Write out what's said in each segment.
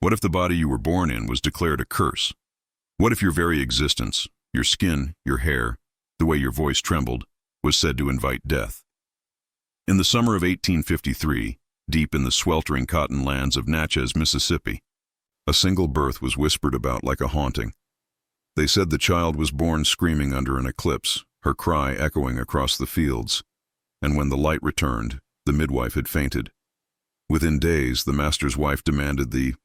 What if the body you were born in was declared a curse? What if your very existence, your skin, your hair, the way your voice trembled, was said to invite death? In the summer of 1853, deep in the sweltering cotton lands of Natchez, Mississippi, a single birth was whispered about like a haunting. They said the child was born screaming under an eclipse, her cry echoing across the fields, and when the light returned, the midwife had fainted. Within days, the master's wife demanded the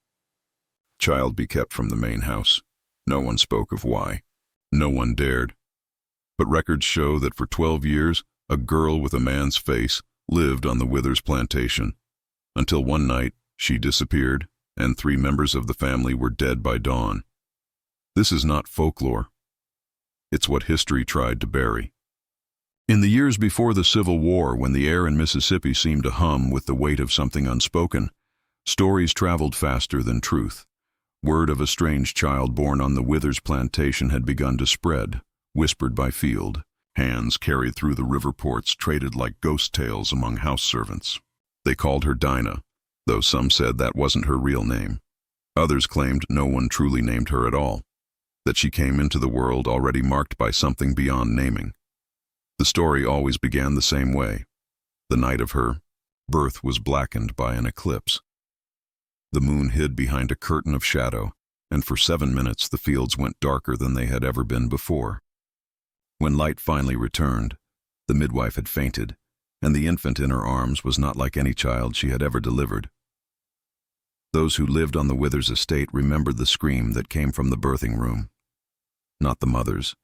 child be kept from the main house. No one spoke of why. No one dared. But records show that for 12 years, a girl with a man's face lived on the Withers plantation, until one night she disappeared, and 3 members of the family were dead by dawn. This is not folklore. It's what history tried to bury. In the years before the Civil War, when the air in Mississippi seemed to hum with the weight of something unspoken, stories traveled faster than truth. Word of a strange child born on the Withers plantation had begun to spread, whispered by field. Hands carried through the river ports traded like ghost tales among house servants. They called her Dinah, though some said that wasn't her real name. Others claimed no one truly named her at all, that she came into the world already marked by something beyond naming. The story always began the same way. The night of her birth was blackened by an eclipse. The moon hid behind a curtain of shadow, and for 7 minutes the fields went darker than they had ever been before. When light finally returned, the midwife had fainted, and the infant in her arms was not like any child she had ever delivered. Those who lived on the Withers estate remembered the scream that came from the birthing room. Not the mother's,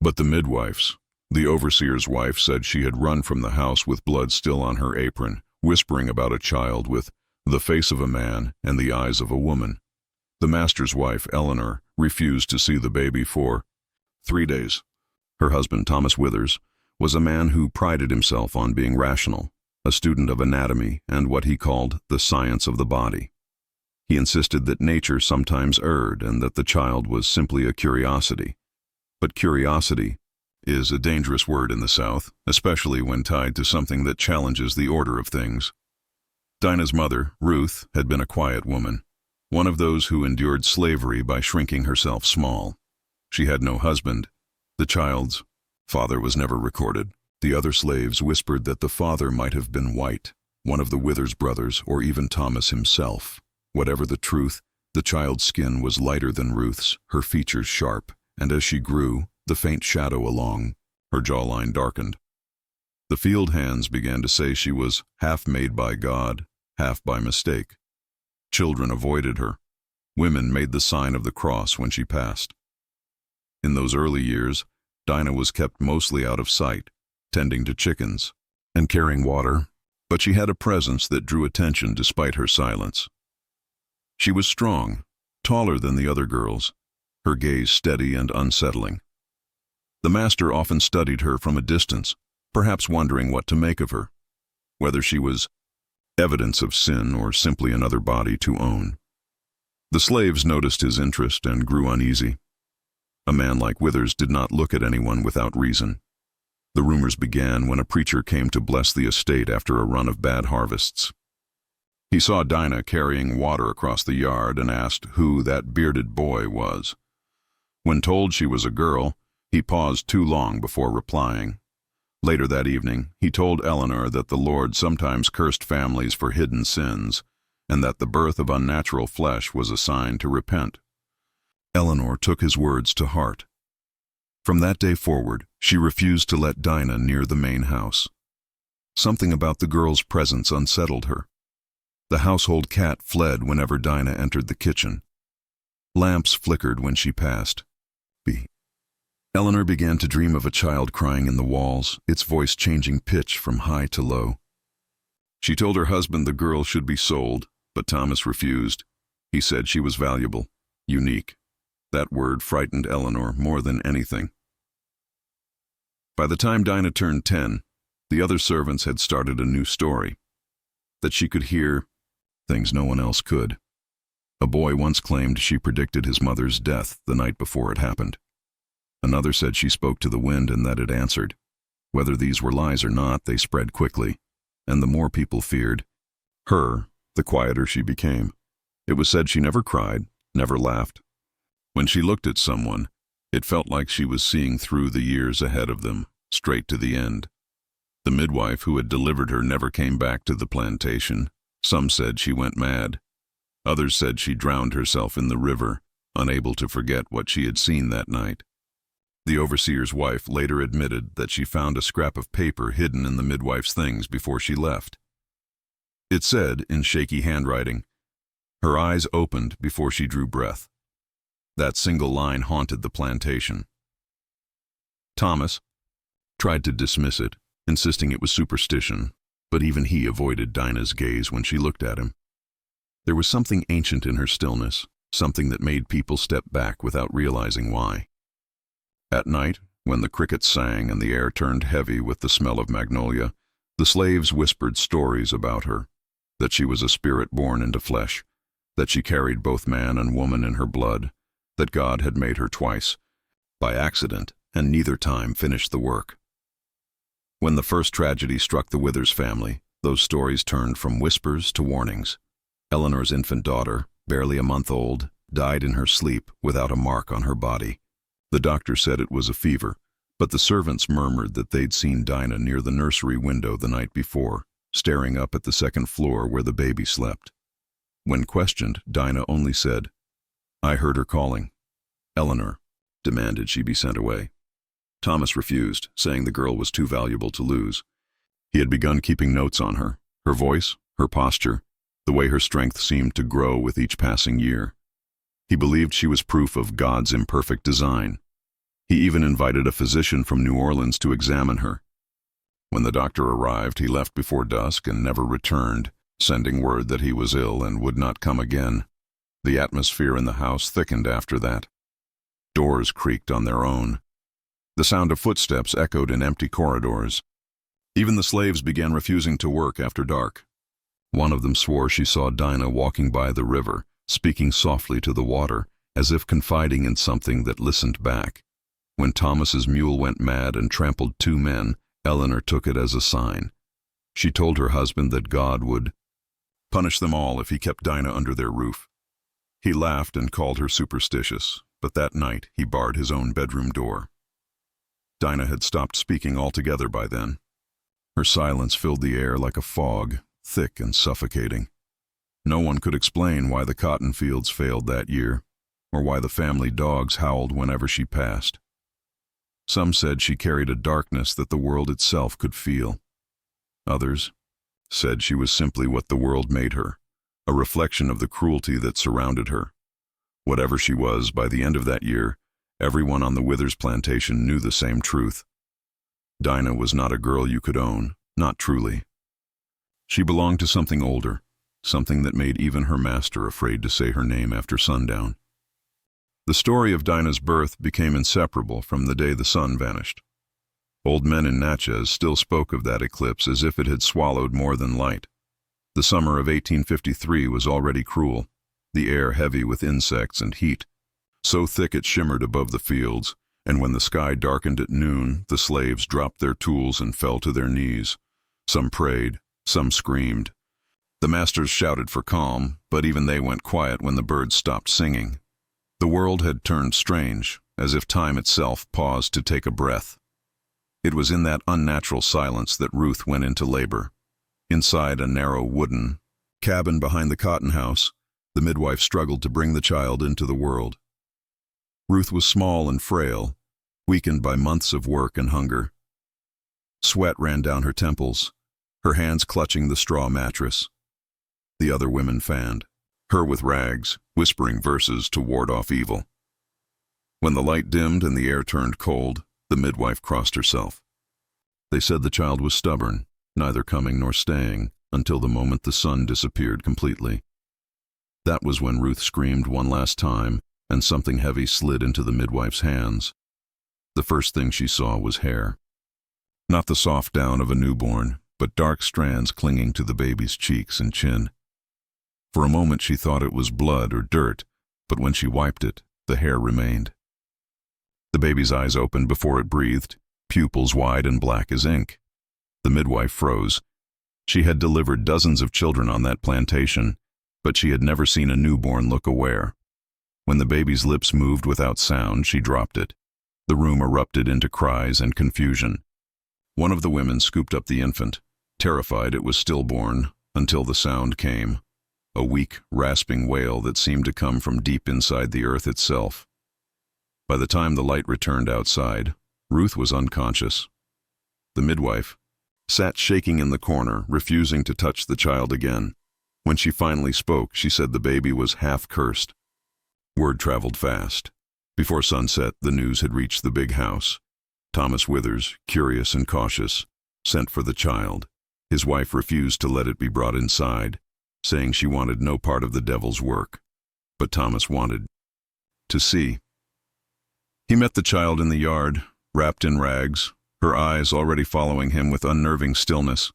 but the midwife's. The overseer's wife said she had run from the house with blood still on her apron, whispering about a child with the face of a man and the eyes of a woman. The master's wife, Eleanor, refused to see the baby for 3 days. Her husband, Thomas Withers, was a man who prided himself on being rational, a student of anatomy and what he called the science of the body. He insisted that nature sometimes erred and that the child was simply a curiosity. But curiosity is a dangerous word in the South, especially when tied to something that challenges the order of things. Dinah's mother, Ruth, had been a quiet woman, one of those who endured slavery by shrinking herself small. She had no husband. The child's father was never recorded. The other slaves whispered that the father might have been white, one of the Withers brothers, or even Thomas himself. Whatever the truth, the child's skin was lighter than Ruth's, her features sharp, and as she grew, the faint shadow along her jawline darkened. The field hands began to say she was half made by God, half by mistake. Children avoided her. Women made the sign of the cross when she passed. In those early years, Dinah was kept mostly out of sight, tending to chickens and carrying water, but she had a presence that drew attention despite her silence. She was strong, taller than the other girls, her gaze steady and unsettling. The master often studied her from a distance, perhaps wondering what to make of her, whether she was evidence of sin or simply another body to own. The slaves noticed his interest and grew uneasy. A man like Withers did not look at anyone without reason. The rumors began when a preacher came to bless the estate after a run of bad harvests. He saw Dinah carrying water across the yard and asked who that bearded boy was. When told she was a girl, he paused too long before replying. Later that evening, he told Eleanor that the Lord sometimes cursed families for hidden sins, and that the birth of unnatural flesh was a sign to repent. Eleanor took his words to heart. From that day forward, she refused to let Dinah near the main house. Something about the girl's presence unsettled her. The household cat fled whenever Dinah entered the kitchen. Lamps flickered when she passed. Eleanor began to dream of a child crying in the walls, its voice changing pitch from high to low. She told her husband the girl should be sold, but Thomas refused. He said she was valuable, unique. That word frightened Eleanor more than anything. By the time Dinah turned 10, the other servants had started a new story. That she could hear things no one else could. A boy once claimed she predicted his mother's death the night before it happened. Another said she spoke to the wind and that it answered. Whether these were lies or not, they spread quickly, and the more people feared her, the quieter she became. It was said she never cried, never laughed. When she looked at someone, it felt like she was seeing through the years ahead of them, straight to the end. The midwife who had delivered her never came back to the plantation. Some said she went mad. Others said she drowned herself in the river, unable to forget what she had seen that night. The overseer's wife later admitted that she found a scrap of paper hidden in the midwife's things before she left. It said, in shaky handwriting, "Her eyes opened before she drew breath." That single line haunted the plantation. Thomas tried to dismiss it, insisting it was superstition, but even he avoided Dinah's gaze when she looked at him. There was something ancient in her stillness, something that made people step back without realizing why. At night, when the crickets sang and the air turned heavy with the smell of magnolia, the slaves whispered stories about her, that she was a spirit born into flesh, that she carried both man and woman in her blood, that God had made her twice, by accident, and neither time finished the work. When the first tragedy struck the Withers family, those stories turned from whispers to warnings. Eleanor's infant daughter, barely a month old, died in her sleep without a mark on her body. The doctor said it was a fever, but the servants murmured that they'd seen Dinah near the nursery window the night before, staring up at the second floor where the baby slept. When questioned, Dinah only said, "I heard her calling." Eleanor demanded she be sent away. Thomas refused, saying the girl was too valuable to lose. He had begun keeping notes on her voice, her posture, the way her strength seemed to grow with each passing year. He believed she was proof of God's imperfect design. He even invited a physician from New Orleans to examine her. When the doctor arrived, he left before dusk and never returned, sending word that he was ill and would not come again. The atmosphere in the house thickened after that. Doors creaked on their own. The sound of footsteps echoed in empty corridors. Even the slaves began refusing to work after dark. One of them swore she saw Dinah walking by the river, speaking softly to the water, as if confiding in something that listened back. When Thomas's mule went mad and trampled 2 men, Eleanor took it as a sign. She told her husband that God would punish them all if he kept Dinah under their roof. He laughed and called her superstitious, but that night he barred his own bedroom door. Dinah had stopped speaking altogether by then. Her silence filled the air like a fog, thick and suffocating. No one could explain why the cotton fields failed that year, or why the family dogs howled whenever she passed. Some said she carried a darkness that the world itself could feel. Others said she was simply what the world made her, a reflection of the cruelty that surrounded her. Whatever she was, by the end of that year, everyone on the Withers plantation knew the same truth. Dinah was not a girl you could own, not truly. She belonged to something older, something that made even her master afraid to say her name after sundown. The story of Dinah's birth became inseparable from the day the sun vanished. Old men in Natchez still spoke of that eclipse as if it had swallowed more than light. The summer of 1853 was already cruel, the air heavy with insects and heat, so thick it shimmered above the fields, and when the sky darkened at noon, the slaves dropped their tools and fell to their knees. Some prayed, some screamed. The masters shouted for calm, but even they went quiet when the birds stopped singing. The world had turned strange, as if time itself paused to take a breath. It was in that unnatural silence that Ruth went into labor. Inside a narrow wooden cabin behind the cotton house, the midwife struggled to bring the child into the world. Ruth was small and frail, weakened by months of work and hunger. Sweat ran down her temples, her hands clutching the straw mattress. The other women fanned, her with rags, whispering verses to ward off evil. When the light dimmed and the air turned cold, the midwife crossed herself. They said the child was stubborn, neither coming nor staying, until the moment the sun disappeared completely. That was when Ruth screamed one last time, and something heavy slid into the midwife's hands. The first thing she saw was hair. Not the soft down of a newborn, but dark strands clinging to the baby's cheeks and chin. For a moment she thought it was blood or dirt, but when she wiped it, the hair remained. The baby's eyes opened before it breathed, pupils wide and black as ink. The midwife froze. She had delivered dozens of children on that plantation, but she had never seen a newborn look aware. When the baby's lips moved without sound, she dropped it. The room erupted into cries and confusion. One of the women scooped up the infant, terrified it was stillborn, until the sound came. A weak, rasping wail that seemed to come from deep inside the earth itself. By the time the light returned outside, Ruth was unconscious. The midwife sat shaking in the corner, refusing to touch the child again. When she finally spoke, she said the baby was half cursed. Word traveled fast. Before sunset, the news had reached the big house. Thomas Withers, curious and cautious, sent for the child. His wife refused to let it be brought inside, saying she wanted no part of the devil's work. But Thomas wanted to see. He met the child in the yard, wrapped in rags, her eyes already following him with unnerving stillness.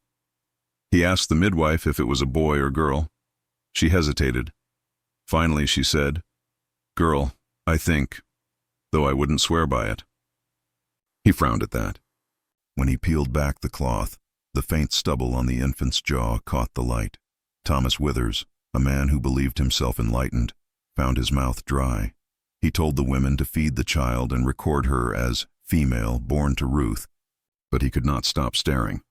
He asked the midwife if it was a boy or girl. She hesitated. Finally she said, "Girl, I think, though I wouldn't swear by it." He frowned at that. When he peeled back the cloth, the faint stubble on the infant's jaw caught the light. Thomas Withers, a man who believed himself enlightened, found his mouth dry. He told the women to feed the child and record her as female born to Ruth, but he could not stop staring.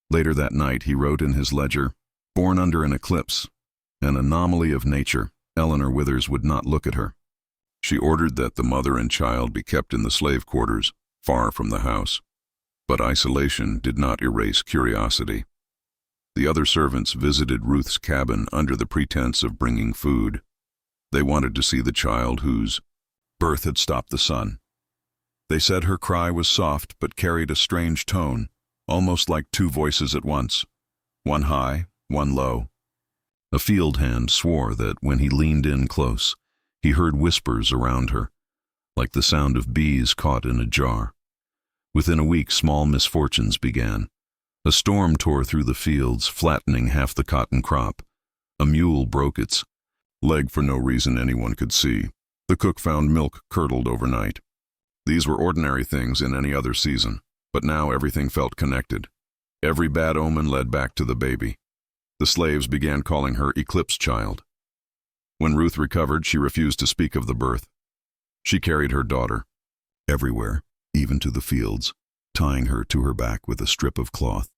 Later that night he wrote in his ledger, "Born under an eclipse, an anomaly of nature, Eleanor Withers would not look at her." She ordered that the mother and child be kept in the slave quarters, far from the house. But isolation did not erase curiosity. The other servants visited Ruth's cabin under the pretense of bringing food. They wanted to see the child whose birth had stopped the sun. They said her cry was soft but carried a strange tone, almost like two voices at once, one high, one low. A field hand swore that when he leaned in close, he heard whispers around her, like the sound of bees caught in a jar. Within a week, small misfortunes began. A storm tore through the fields, flattening half the cotton crop. A mule broke its leg for no reason anyone could see. The cook found milk curdled overnight. These were ordinary things in any other season, but now everything felt connected. Every bad omen led back to the baby. The slaves began calling her Eclipse Child. When Ruth recovered, she refused to speak of the birth. She carried her daughter everywhere, even to the fields, tying her to her back with a strip of cloth.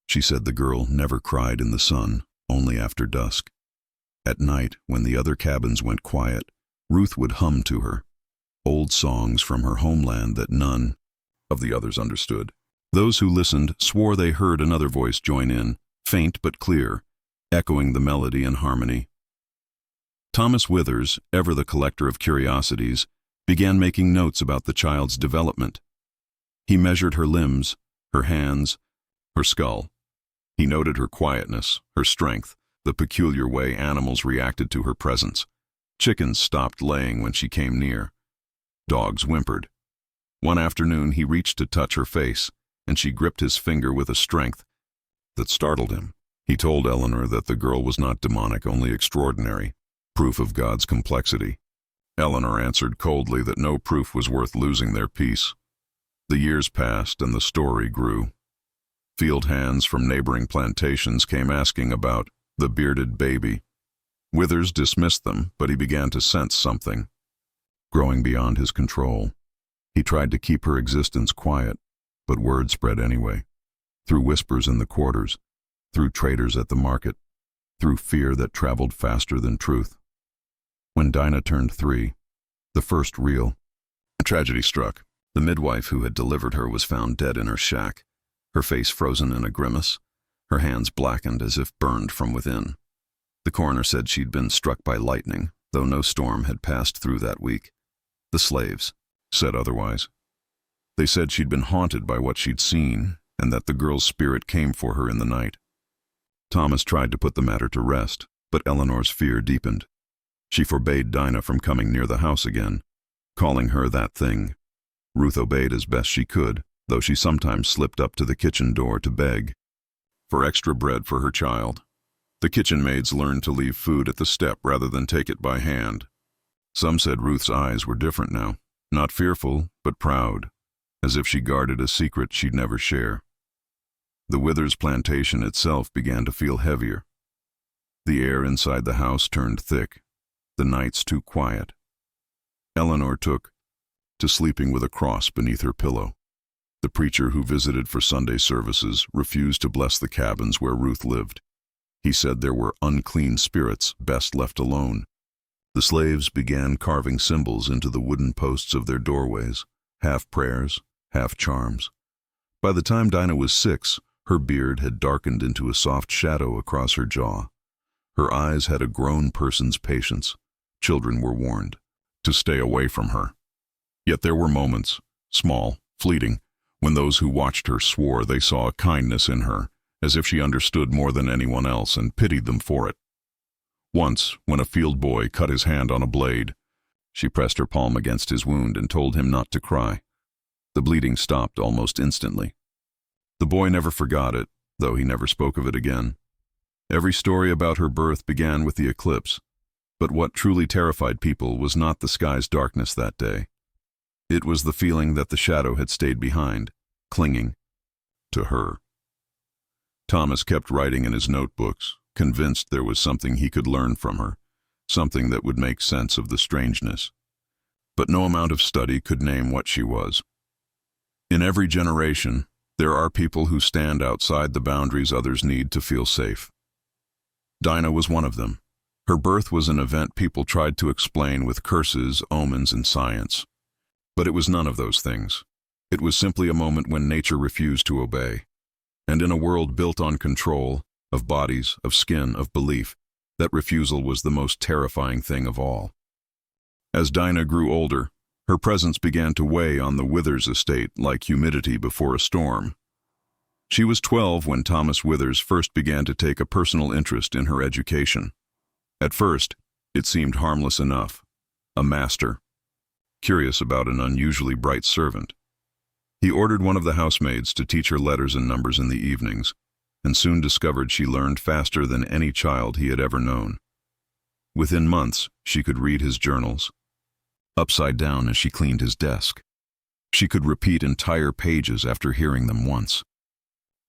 She said the girl never cried in the sun, only after dusk. At night, when the other cabins went quiet, Ruth would hum to her, old songs from her homeland that none of the others understood. Those who listened swore they heard another voice join in, faint but clear, echoing the melody and harmony. Thomas Withers, ever the collector of curiosities, began making notes about the child's development. He measured her limbs, her hands, her skull. He noted her quietness, her strength, the peculiar way animals reacted to her presence. Chickens stopped laying when she came near. Dogs whimpered. One afternoon he reached to touch her face, and she gripped his finger with a strength that startled him. He told Eleanor that the girl was not demonic, only extraordinary, proof of God's complexity. Eleanor answered coldly that no proof was worth losing their peace. The years passed and the story grew. Field hands from neighboring plantations came asking about the bearded baby. Withers dismissed them, but he began to sense something growing beyond his control. He tried to keep her existence quiet, but word spread anyway, through whispers in the quarters, through traders at the market, through fear that traveled faster than truth. When Dinah turned 3, the first real tragedy struck. The midwife who had delivered her was found dead in her shack, her face frozen in a grimace, her hands blackened as if burned from within. The coroner said she'd been struck by lightning, though no storm had passed through that week. The slaves said otherwise. They said she'd been haunted by what she'd seen, and that the girl's spirit came for her in the night. Thomas tried to put the matter to rest, but Eleanor's fear deepened. She forbade Dinah from coming near the house again, calling her that thing. Ruth obeyed as best she could, though she sometimes slipped up to the kitchen door to beg for extra bread for her child. The kitchen maids learned to leave food at the step rather than take it by hand. Some said Ruth's eyes were different now, not fearful, but proud, as if she guarded a secret she'd never share. The Withers plantation itself began to feel heavier. The air inside the house turned thick, the nights too quiet. Eleanor took to sleeping with a cross beneath her pillow. The preacher who visited for Sunday services refused to bless the cabins where Ruth lived. He said there were unclean spirits best left alone. The slaves began carving symbols into the wooden posts of their doorways, half prayers, half charms. By the time Dinah was 6, her beard had darkened into a soft shadow across her jaw. Her eyes had a grown person's patience. Children were warned to stay away from her. Yet there were moments, small, fleeting, when those who watched her swore they saw a kindness in her, as if she understood more than anyone else and pitied them for it. Once, when a field boy cut his hand on a blade, she pressed her palm against his wound and told him not to cry. The bleeding stopped almost instantly. The boy never forgot it, though he never spoke of it again. Every story about her birth began with the eclipse, but what truly terrified people was not the sky's darkness that day. It was the feeling that the shadow had stayed behind, clinging to her. Thomas kept writing in his notebooks, convinced there was something he could learn from her, something that would make sense of the strangeness. But no amount of study could name what she was. In every generation, there are people who stand outside the boundaries others need to feel safe. Dinah was one of them. Her birth was an event people tried to explain with curses, omens, and science. But it was none of those things. It was simply a moment when nature refused to obey. And in a world built on control, of bodies, of skin, of belief, that refusal was the most terrifying thing of all. As Dinah grew older, her presence began to weigh on the Withers estate like humidity before a storm. She was 12 when Thomas Withers first began to take a personal interest in her education. At first, it seemed harmless enough. A master, curious about an unusually bright servant. He ordered one of the housemaids to teach her letters and numbers in the evenings, and soon discovered she learned faster than any child he had ever known. Within months, she could read his journals, upside down as she cleaned his desk. She could repeat entire pages after hearing them once.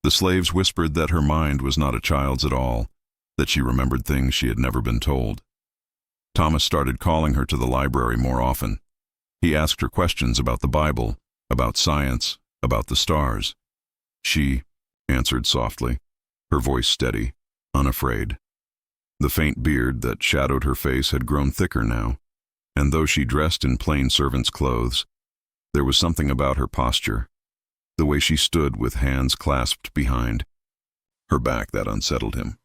The slaves whispered that her mind was not a child's at all, that she remembered things she had never been told. Thomas started calling her to the library more often. He asked her questions about the Bible, about science, about the stars. She answered softly, her voice steady, unafraid. The faint beard that shadowed her face had grown thicker now, and though she dressed in plain servant's clothes, there was something about her posture, the way she stood with hands clasped behind her back, that unsettled him.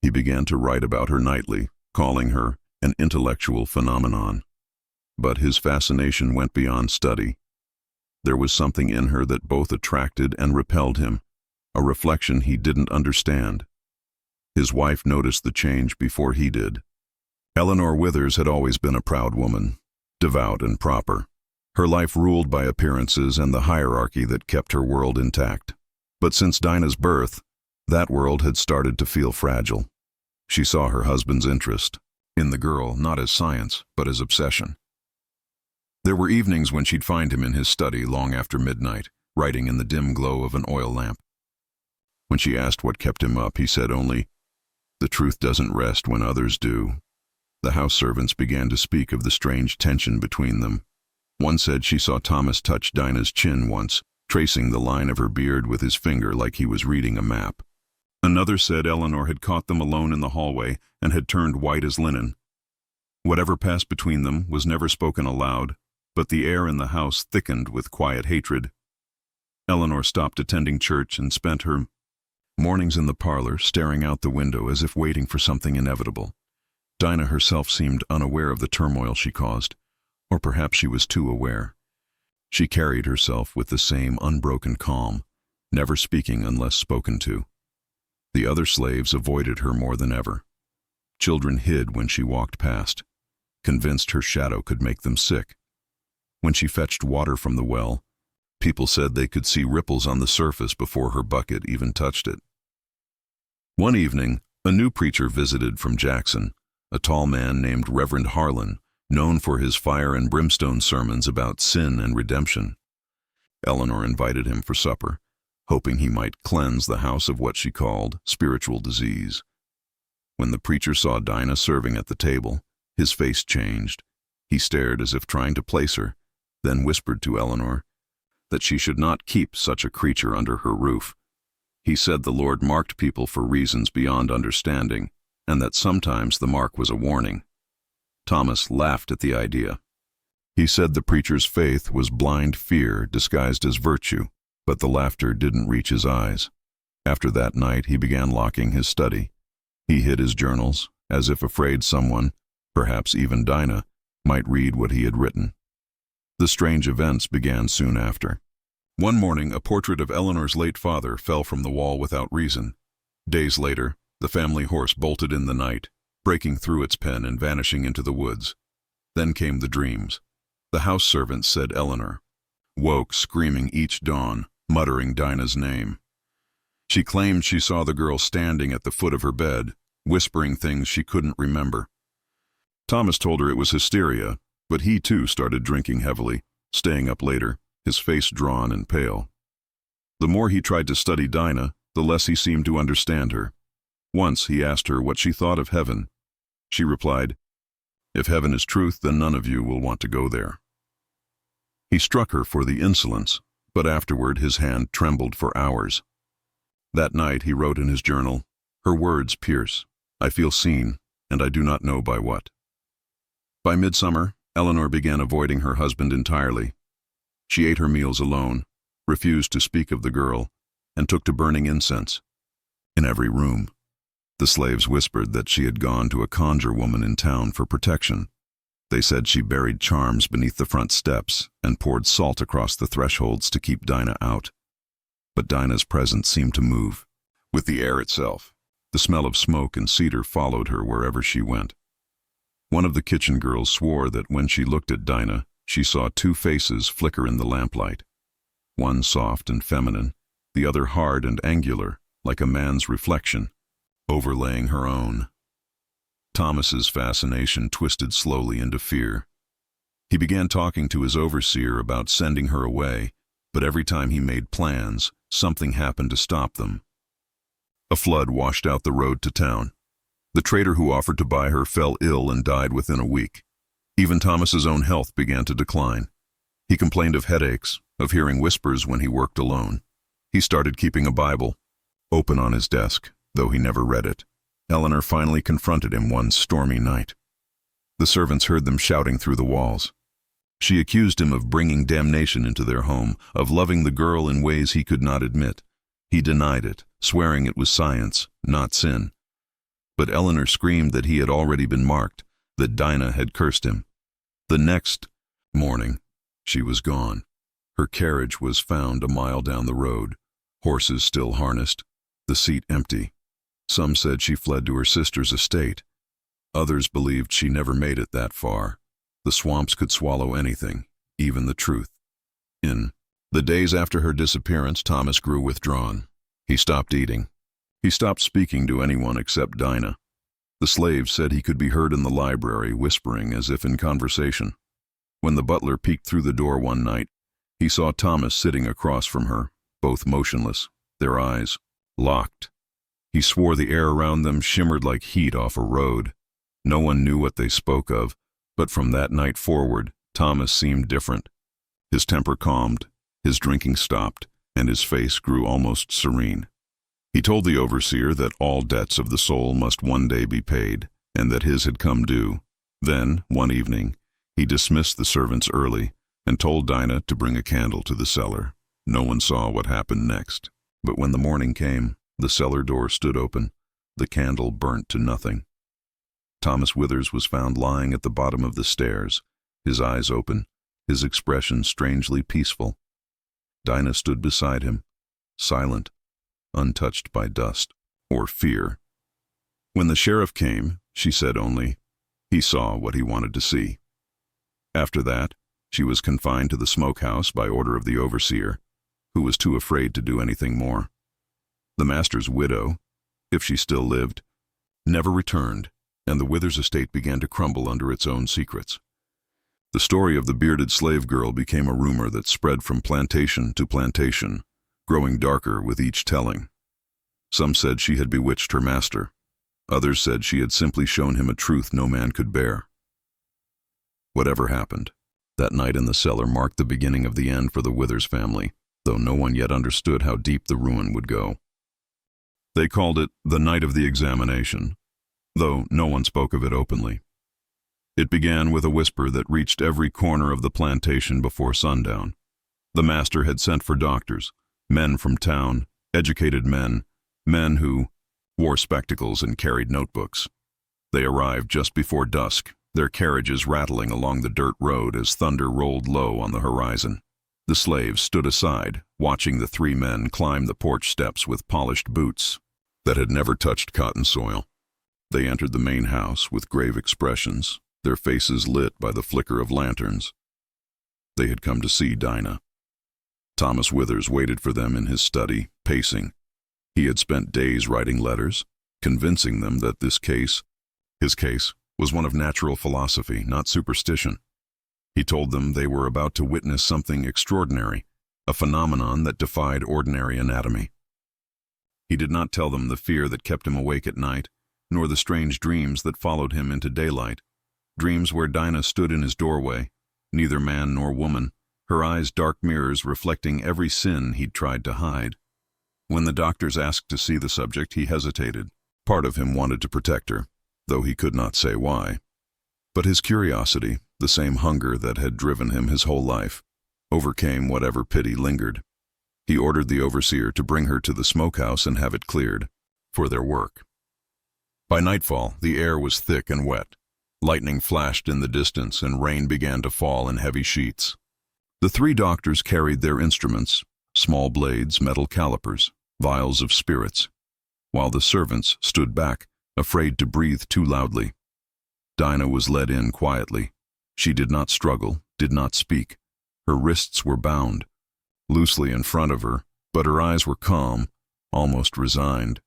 He began to write about her nightly, calling her an intellectual phenomenon. But his fascination went beyond study. There was something in her that both attracted and repelled him, a reflection he didn't understand. His wife noticed the change before he did. Eleanor Withers had always been a proud woman, devout and proper, her life ruled by appearances and the hierarchy that kept her world intact. But since Dinah's birth, that world had started to feel fragile. She saw her husband's interest in the girl not as science, but as obsession. There were evenings when she'd find him in his study long after midnight, writing in the dim glow of an oil lamp. When she asked what kept him up, he said only, "The truth doesn't rest when others do." The house servants began to speak of the strange tension between them. One said she saw Thomas touch Dinah's chin once, tracing the line of her beard with his finger like he was reading a map. Another said Eleanor had caught them alone in the hallway and had turned white as linen. Whatever passed between them was never spoken aloud, but the air in the house thickened with quiet hatred. Eleanor stopped attending church and spent her mornings in the parlor, staring out the window as if waiting for something inevitable. Dinah herself seemed unaware of the turmoil she caused, or perhaps she was too aware. She carried herself with the same unbroken calm, never speaking unless spoken to. The other slaves avoided her more than ever. Children hid when she walked past, convinced her shadow could make them sick. When she fetched water from the well, people said they could see ripples on the surface before her bucket even touched it. One evening, a new preacher visited from Jackson, a tall man named Reverend Harlan, known for his fire and brimstone sermons about sin and redemption. Eleanor invited him for supper, hoping he might cleanse the house of what she called spiritual disease. When the preacher saw Dinah serving at the table, his face changed. He stared as if trying to place her, then whispered to Eleanor that she should not keep such a creature under her roof. He said the Lord marked people for reasons beyond understanding, and that sometimes the mark was a warning. Thomas laughed at the idea. He said the preacher's faith was blind fear disguised as virtue, but the laughter didn't reach his eyes. After that night, he began locking his study. He hid his journals, as if afraid someone, perhaps even Dinah, might read what he had written. The strange events began soon after. One morning, a portrait of Eleanor's late father fell from the wall without reason. Days later, the family horse bolted in the night, breaking through its pen and vanishing into the woods. Then came the dreams. The house servant, said Eleanor, woke screaming each dawn, muttering Dinah's name. She claimed she saw the girl standing at the foot of her bed, whispering things she couldn't remember. Thomas told her it was hysteria, but he too started drinking heavily, staying up later, his face drawn and pale. The more he tried to study Dinah, the less he seemed to understand her. Once he asked her what she thought of heaven. She replied, "If heaven is truth, then none of you will want to go there." He struck her for the insolence, but afterward his hand trembled for hours. That night he wrote in his journal, "Her words pierce. I feel seen, and I do not know by what." By midsummer, Eleanor began avoiding her husband entirely. She ate her meals alone, refused to speak of the girl, and took to burning incense. In every room, the slaves whispered that she had gone to a conjure woman in town for protection. They said she buried charms beneath the front steps and poured salt across the thresholds to keep Dinah out. But Dinah's presence seemed to move with the air itself. The smell of smoke and cedar followed her wherever she went. One of the kitchen girls swore that when she looked at Dinah, she saw two faces flicker in the lamplight. One soft and feminine, the other hard and angular, like a man's reflection, overlaying her own. Thomas's fascination twisted slowly into fear. He began talking to his overseer about sending her away, but every time he made plans, something happened to stop them. A flood washed out the road to town. The trader who offered to buy her fell ill and died within a week. Even Thomas's own health began to decline. He complained of headaches, of hearing whispers when he worked alone. He started keeping a Bible open on his desk, though he never read it. Eleanor finally confronted him one stormy night. The servants heard them shouting through the walls. She accused him of bringing damnation into their home, of loving the girl in ways he could not admit. He denied it, swearing it was science, not sin. But Eleanor screamed that he had already been marked, that Dinah had cursed him. The next morning, she was gone. Her carriage was found a mile down the road, horses still harnessed, the seat empty. Some said she fled to her sister's estate. Others believed she never made it that far. The swamps could swallow anything, even the truth. In the days after her disappearance, Thomas grew withdrawn. He stopped eating. He stopped speaking to anyone except Dinah. The slaves said he could be heard in the library whispering as if in conversation. When the butler peeked through the door one night, he saw Thomas sitting across from her, both motionless, their eyes locked. He swore the air around them shimmered like heat off a road. No one knew what they spoke of, but from that night forward, Thomas seemed different. His temper calmed, his drinking stopped, and his face grew almost serene. He told the overseer that all debts of the soul must one day be paid, and that his had come due. Then, one evening, he dismissed the servants early and told Dinah to bring a candle to the cellar. No one saw what happened next, but when the morning came, the cellar door stood open, the candle burnt to nothing. Thomas Withers was found lying at the bottom of the stairs, his eyes open, his expression strangely peaceful. Dinah stood beside him, silent, untouched by dust or fear. When the sheriff came, she said only, he saw what he wanted to see. After that, she was confined to the smokehouse by order of the overseer, who was too afraid to do anything more. The master's widow, if she still lived, never returned, and the Withers estate began to crumble under its own secrets. The story of the bearded slave girl became a rumor that spread from plantation to plantation, growing darker with each telling. Some said she had bewitched her master. Others said she had simply shown him a truth no man could bear. Whatever happened, that night in the cellar marked the beginning of the end for the Withers family, though no one yet understood how deep the ruin would go. They called it the night of the examination, though no one spoke of it openly. It began with a whisper that reached every corner of the plantation before sundown. The master had sent for doctors, men from town, educated men, men who wore spectacles and carried notebooks. They arrived just before dusk, their carriages rattling along the dirt road as thunder rolled low on the horizon. The slaves stood aside, watching the three men climb the porch steps with polished boots that had never touched cotton soil. They entered the main house with grave expressions, their faces lit by the flicker of lanterns. They had come to see Dinah. Thomas Withers waited for them in his study, pacing. He had spent days writing letters, convincing them that his case, was one of natural philosophy, not superstition. He told them they were about to witness something extraordinary, a phenomenon that defied ordinary anatomy. He did not tell them the fear that kept him awake at night, nor the strange dreams that followed him into daylight, dreams where Dinah stood in his doorway, neither man nor woman, her eyes dark mirrors reflecting every sin he'd tried to hide. When the doctors asked to see the subject, he hesitated. Part of him wanted to protect her, though he could not say why. But his curiosity, the same hunger that had driven him his whole life, overcame whatever pity lingered. He ordered the overseer to bring her to the smokehouse and have it cleared for their work. By nightfall, the air was thick and wet. Lightning flashed in the distance and rain began to fall in heavy sheets. The three doctors carried their instruments, small blades, metal calipers, vials of spirits, while the servants stood back, afraid to breathe too loudly. Dinah was led in quietly. She did not struggle, did not speak. Her wrists were bound, loosely in front of her, but her eyes were calm, almost resigned.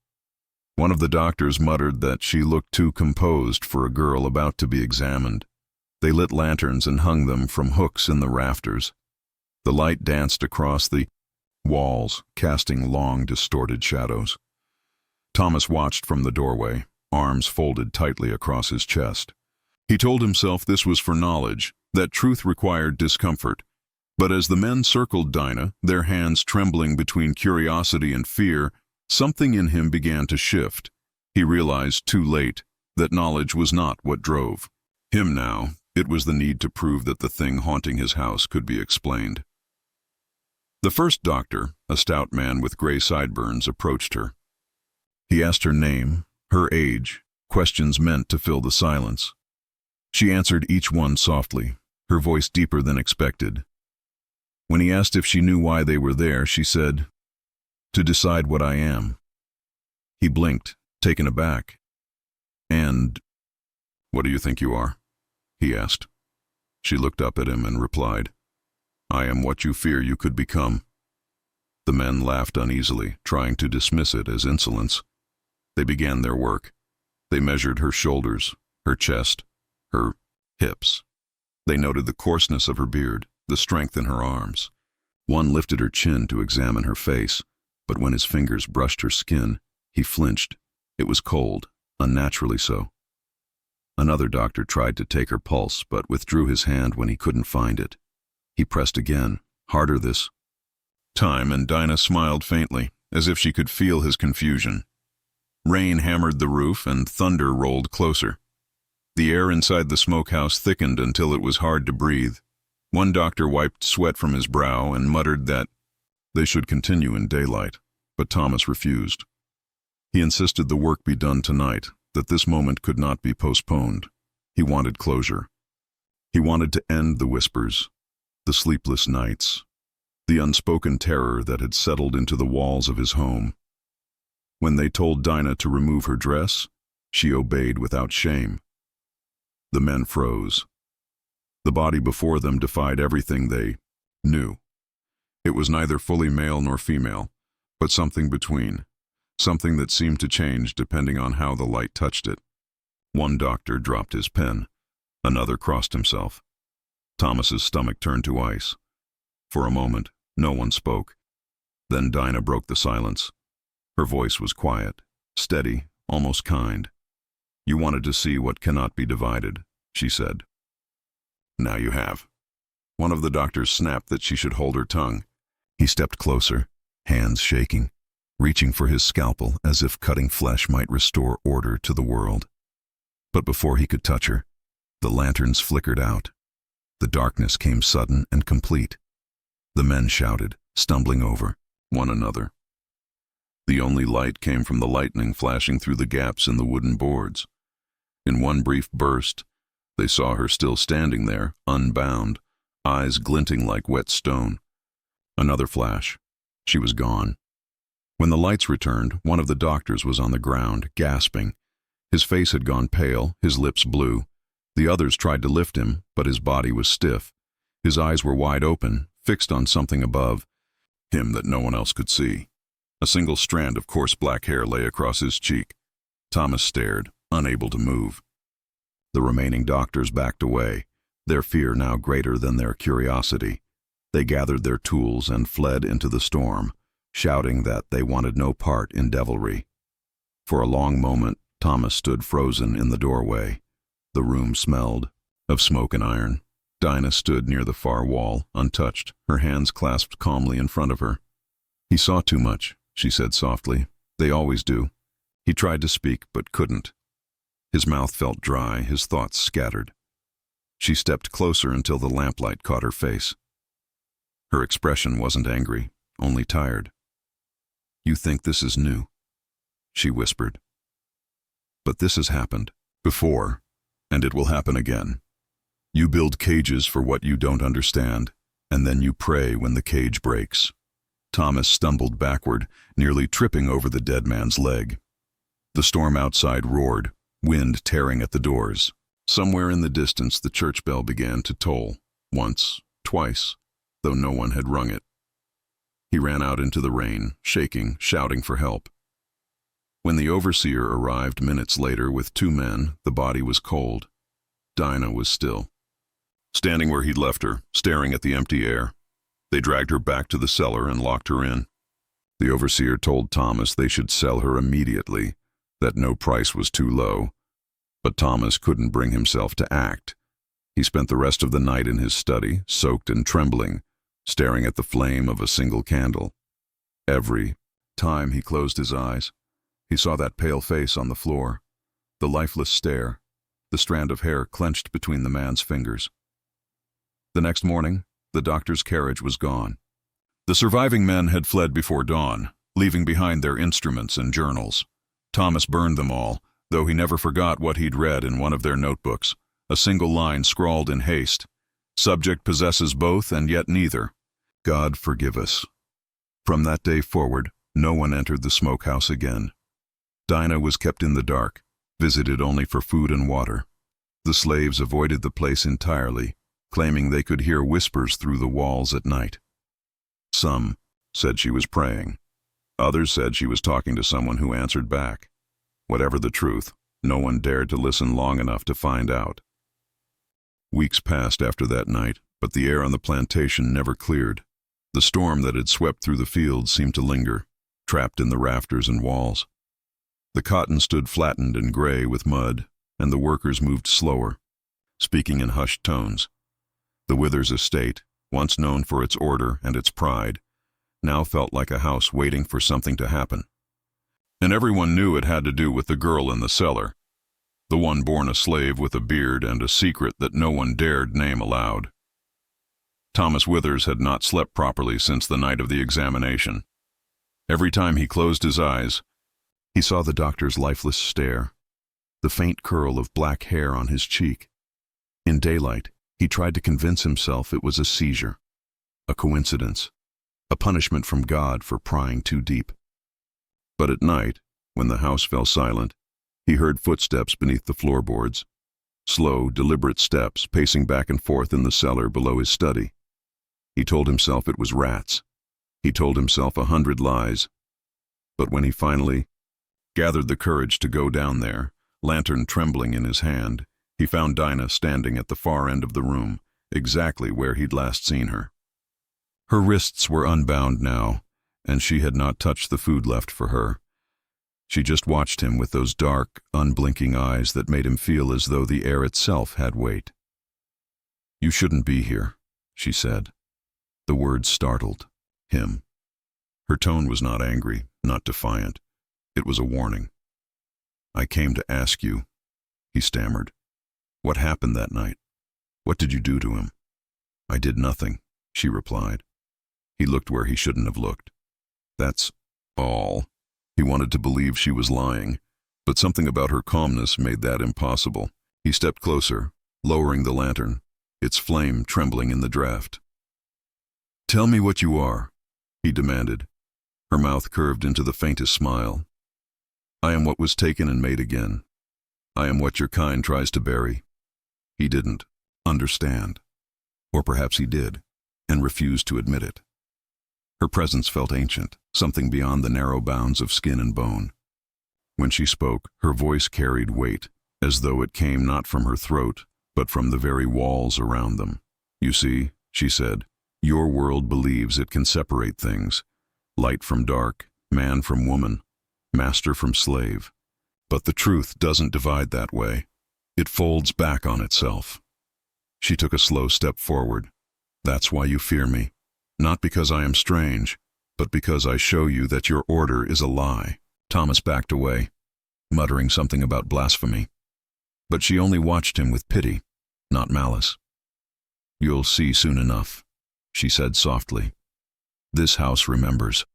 One of the doctors muttered that she looked too composed for a girl about to be examined. They lit lanterns and hung them from hooks in the rafters. The light danced across the walls, casting long, distorted shadows. Thomas watched from the doorway, arms folded tightly across his chest. He told himself this was for knowledge, that truth required discomfort. But as the men circled Dinah, their hands trembling between curiosity and fear, something in him began to shift. He realized too late that knowledge was not what drove him now. It was the need to prove that the thing haunting his house could be explained. The first doctor, a stout man with gray sideburns, approached her. He asked her name, her age, questions meant to fill the silence. She answered each one softly, her voice deeper than expected. When he asked if she knew why they were there, she said, "To decide what I am." He blinked, taken aback. "And what do you think you are?" he asked. She looked up at him and replied, "I am what you fear you could become." The men laughed uneasily, trying to dismiss it as insolence. They began their work. They measured her shoulders, her chest, her hips. They noted the coarseness of her beard, the strength in her arms. One lifted her chin to examine her face, but when his fingers brushed her skin, he flinched. It was cold, unnaturally so. Another doctor tried to take her pulse, but withdrew his hand when he couldn't find it. He pressed again, harder this time, and Dinah smiled faintly, as if she could feel his confusion. Rain hammered the roof and thunder rolled closer. The air inside the smokehouse thickened until it was hard to breathe. One doctor wiped sweat from his brow and muttered that they should continue in daylight, but Thomas refused. He insisted the work be done tonight, that this moment could not be postponed. He wanted closure. He wanted to end the whispers, the sleepless nights, the unspoken terror that had settled into the walls of his home. When they told Dinah to remove her dress, she obeyed without shame. The men froze. The body before them defied everything they knew. It was neither fully male nor female, but something between, something that seemed to change depending on how the light touched it. One doctor dropped his pen. Another crossed himself. Thomas's stomach turned to ice. For a moment, no one spoke. Then Dinah broke the silence. Her voice was quiet, steady, almost kind. "You wanted to see what cannot be divided," she said. "Now you have." One of the doctors snapped that she should hold her tongue. He stepped closer, hands shaking, reaching for his scalpel as if cutting flesh might restore order to the world. But before he could touch her, the lanterns flickered out. The darkness came sudden and complete. The men shouted, stumbling over one another. The only light came from the lightning flashing through the gaps in the wooden boards. In one brief burst, they saw her still standing there, unbound, eyes glinting like wet stone. Another flash. She was gone. When the lights returned, one of the doctors was on the ground, gasping. His face had gone pale, his lips blue. The others tried to lift him, but his body was stiff. His eyes were wide open, fixed on something above him that no one else could see. A single strand of coarse black hair lay across his cheek. Thomas stared, unable to move. The remaining doctors backed away, their fear now greater than their curiosity. They gathered their tools and fled into the storm, shouting that they wanted no part in devilry. For a long moment, Thomas stood frozen in the doorway. The room smelled of smoke and iron. Dinah stood near the far wall, untouched, her hands clasped calmly in front of her. "He saw too much," she said softly. "They always do." He tried to speak, but couldn't. His mouth felt dry, his thoughts scattered. She stepped closer until the lamplight caught her face. Her expression wasn't angry, only tired. "You think this is new?" she whispered. "But this has happened before, and it will happen again. You build cages for what you don't understand, and then you pray when the cage breaks." Thomas stumbled backward, nearly tripping over the dead man's leg. The storm outside roared, wind tearing at the doors. Somewhere in the distance the church bell began to toll, once, twice, though no one had rung it. He ran out into the rain, shaking, shouting for help. When the overseer arrived minutes later with 2 men, the body was cold. Dinah was still, standing where he'd left her, staring at the empty air. They dragged her back to the cellar and locked her in. The overseer told Thomas they should sell her immediately, that no price was too low. But Thomas couldn't bring himself to act. He spent the rest of the night in his study, soaked and trembling, staring at the flame of a single candle. Every time he closed his eyes, he saw that pale face on the floor, the lifeless stare, the strand of hair clenched between the man's fingers. The next morning, the doctor's carriage was gone. The surviving men had fled before dawn, leaving behind their instruments and journals. Thomas burned them all, though he never forgot what he'd read in one of their notebooks, a single line scrawled in haste. "Subject possesses both and yet neither. God forgive us." From that day forward, no one entered the smokehouse again. Dinah was kept in the dark, visited only for food and water. The slaves avoided the place entirely, claiming they could hear whispers through the walls at night. Some said she was praying. Others said she was talking to someone who answered back. Whatever the truth, no one dared to listen long enough to find out. Weeks passed after that night, but the air on the plantation never cleared. The storm that had swept through the fields seemed to linger, trapped in the rafters and walls. The cotton stood flattened and gray with mud, and the workers moved slower, speaking in hushed tones. The Withers estate, once known for its order and its pride, now felt like a house waiting for something to happen. And everyone knew it had to do with the girl in the cellar, the one born a slave with a beard and a secret that no one dared name aloud. Thomas Withers had not slept properly since the night of the examination. Every time he closed his eyes, he saw the doctor's lifeless stare, the faint curl of black hair on his cheek. In daylight, he tried to convince himself it was a seizure, a coincidence, a punishment from God for prying too deep. But at night, when the house fell silent, he heard footsteps beneath the floorboards, slow, deliberate steps pacing back and forth in the cellar below his study. He told himself it was rats. He told himself 100 lies. But when he finally gathered the courage to go down there, lantern trembling in his hand, he found Dinah standing at the far end of the room, exactly where he'd last seen her. Her wrists were unbound now, and she had not touched the food left for her. She just watched him with those dark, unblinking eyes that made him feel as though the air itself had weight. "You shouldn't be here," she said. The words startled him. Her tone was not angry, not defiant. It was a warning. "I came to ask you," he stammered. "What happened that night? What did you do to him?" "I did nothing," she replied. He looked where he shouldn't have looked. "That's all." He wanted to believe she was lying, but something about her calmness made that impossible. He stepped closer, lowering the lantern, its flame trembling in the draft. "Tell me what you are," he demanded. Her mouth curved into the faintest smile. "I am what was taken and made again. I am what your kind tries to bury." He didn't understand. Or perhaps he did, and refused to admit it. Her presence felt ancient, something beyond the narrow bounds of skin and bone. When she spoke, her voice carried weight, as though it came not from her throat, but from the very walls around them. "You see," she said, "your world believes it can separate things, light from dark, man from woman, master from slave. But the truth doesn't divide that way. It folds back on itself." She took a slow step forward. "That's why you fear me. Not because I am strange, but because I show you that your order is a lie." Thomas backed away, muttering something about blasphemy. But she only watched him with pity, not malice. "You'll see soon enough," she said softly. "This house remembers."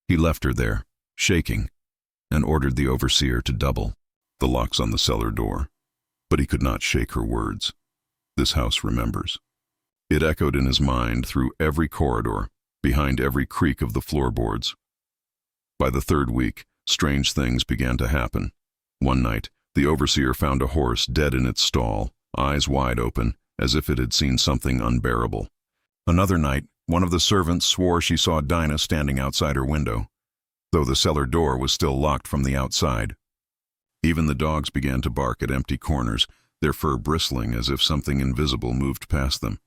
He left her there, shaking, and ordered the overseer to double the locks on the cellar door. But he could not shake her words. "This house remembers." It echoed in his mind through every corridor, behind every creak of the floorboards. By the third week, strange things began to happen. One night, the overseer found a horse dead in its stall, eyes wide open, as if it had seen something unbearable. Another night, one of the servants swore she saw Dinah standing outside her window, though the cellar door was still locked from the outside. Even the dogs began to bark at empty corners, their fur bristling as if something invisible moved past them.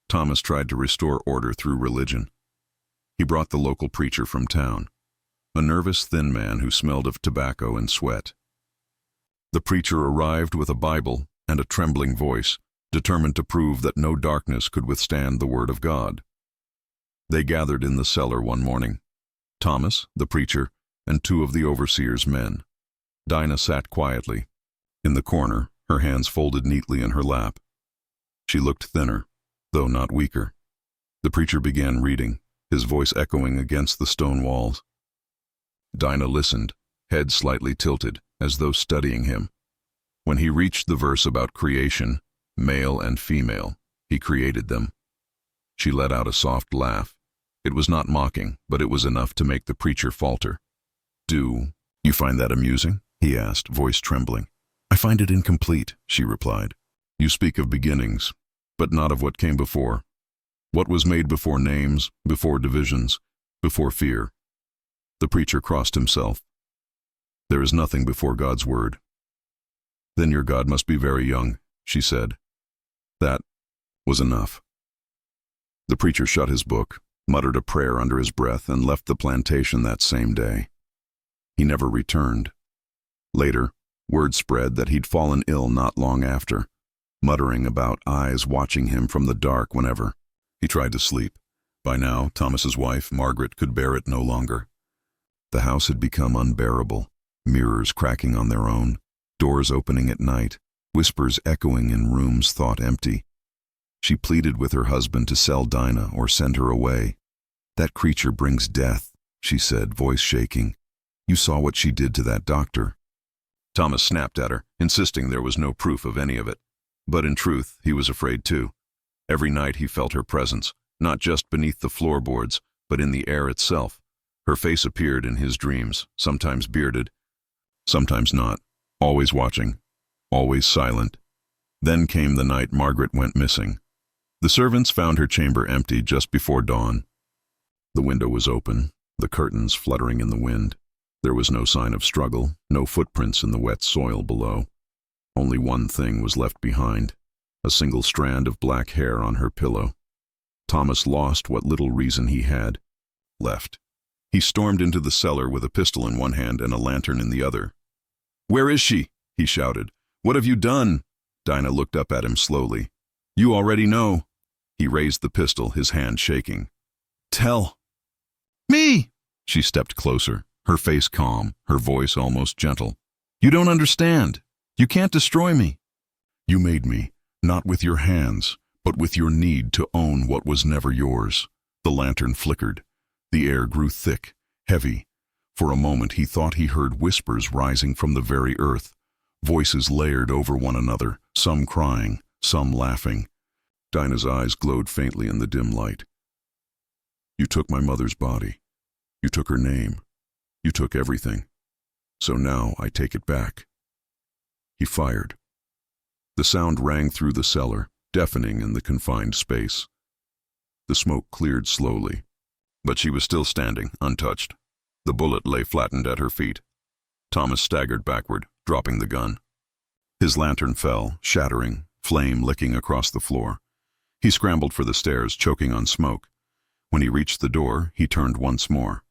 Thomas tried to restore order through religion. He brought the local preacher from town, a nervous, thin man who smelled of tobacco and sweat. The preacher arrived with a Bible and a trembling voice, determined to prove that no darkness could withstand the word of God. They gathered in the cellar one morning. Thomas, the preacher, and two of the overseer's men. Dinah sat quietly, in the corner, her hands folded neatly in her lap. She looked thinner, though not weaker. The preacher began reading, his voice echoing against the stone walls. Dinah listened, head slightly tilted, as though studying him. When he reached the verse about creation, male and female, he created them. She let out a soft laugh. It was not mocking, but it was enough to make the preacher falter. "Do you find that amusing?" he asked, voice trembling. "I find it incomplete," she replied. "You speak of beginnings, but not of what came before. What was made before names, before divisions, before fear?" The preacher crossed himself. "There is nothing before God's word." "Then your God must be very young," she said. That was enough. The preacher shut his book, muttered a prayer under his breath, and left the plantation that same day. He never returned. Later, word spread that he'd fallen ill not long after, muttering about eyes watching him from the dark whenever he tried to sleep. By now, Thomas's wife, Margaret, could bear it no longer. The house had become unbearable, mirrors cracking on their own, doors opening at night, whispers echoing in rooms thought empty. She pleaded with her husband to sell Dinah or send her away. "That creature brings death," she said, voice shaking. "You saw what she did to that doctor." Thomas snapped at her, insisting there was no proof of any of it. But in truth, he was afraid too. Every night he felt her presence, not just beneath the floorboards, but in the air itself. Her face appeared in his dreams, sometimes bearded, sometimes not, always watching, always silent. Then came the night Margaret went missing. The servants found her chamber empty just before dawn. The window was open, the curtains fluttering in the wind. There was no sign of struggle, no footprints in the wet soil below. Only one thing was left behind, a single strand of black hair on her pillow. Thomas lost what little reason he had left. He stormed into the cellar with a pistol in one hand and a lantern in the other. "Where is she?" he shouted. "What have you done?" Dinah looked up at him slowly. "You already know." He raised the pistol, his hand shaking. "Tell." "Me!" She stepped closer, her face calm, her voice almost gentle. "You don't understand. You can't destroy me." "You made me, not with your hands, but with your need to own what was never yours." The lantern flickered. The air grew thick, heavy. For a moment he thought he heard whispers rising from the very earth, voices layered over one another, some crying, some laughing. Dinah's eyes glowed faintly in the dim light. "You took my mother's body. You took her name. You took everything. So now I take it back." He fired. The sound rang through the cellar, deafening in the confined space. The smoke cleared slowly, but she was still standing, untouched. The bullet lay flattened at her feet. Thomas staggered backward, dropping the gun. His lantern fell, shattering, flame licking across the floor. He scrambled for the stairs, choking on smoke. When he reached the door, he turned once more.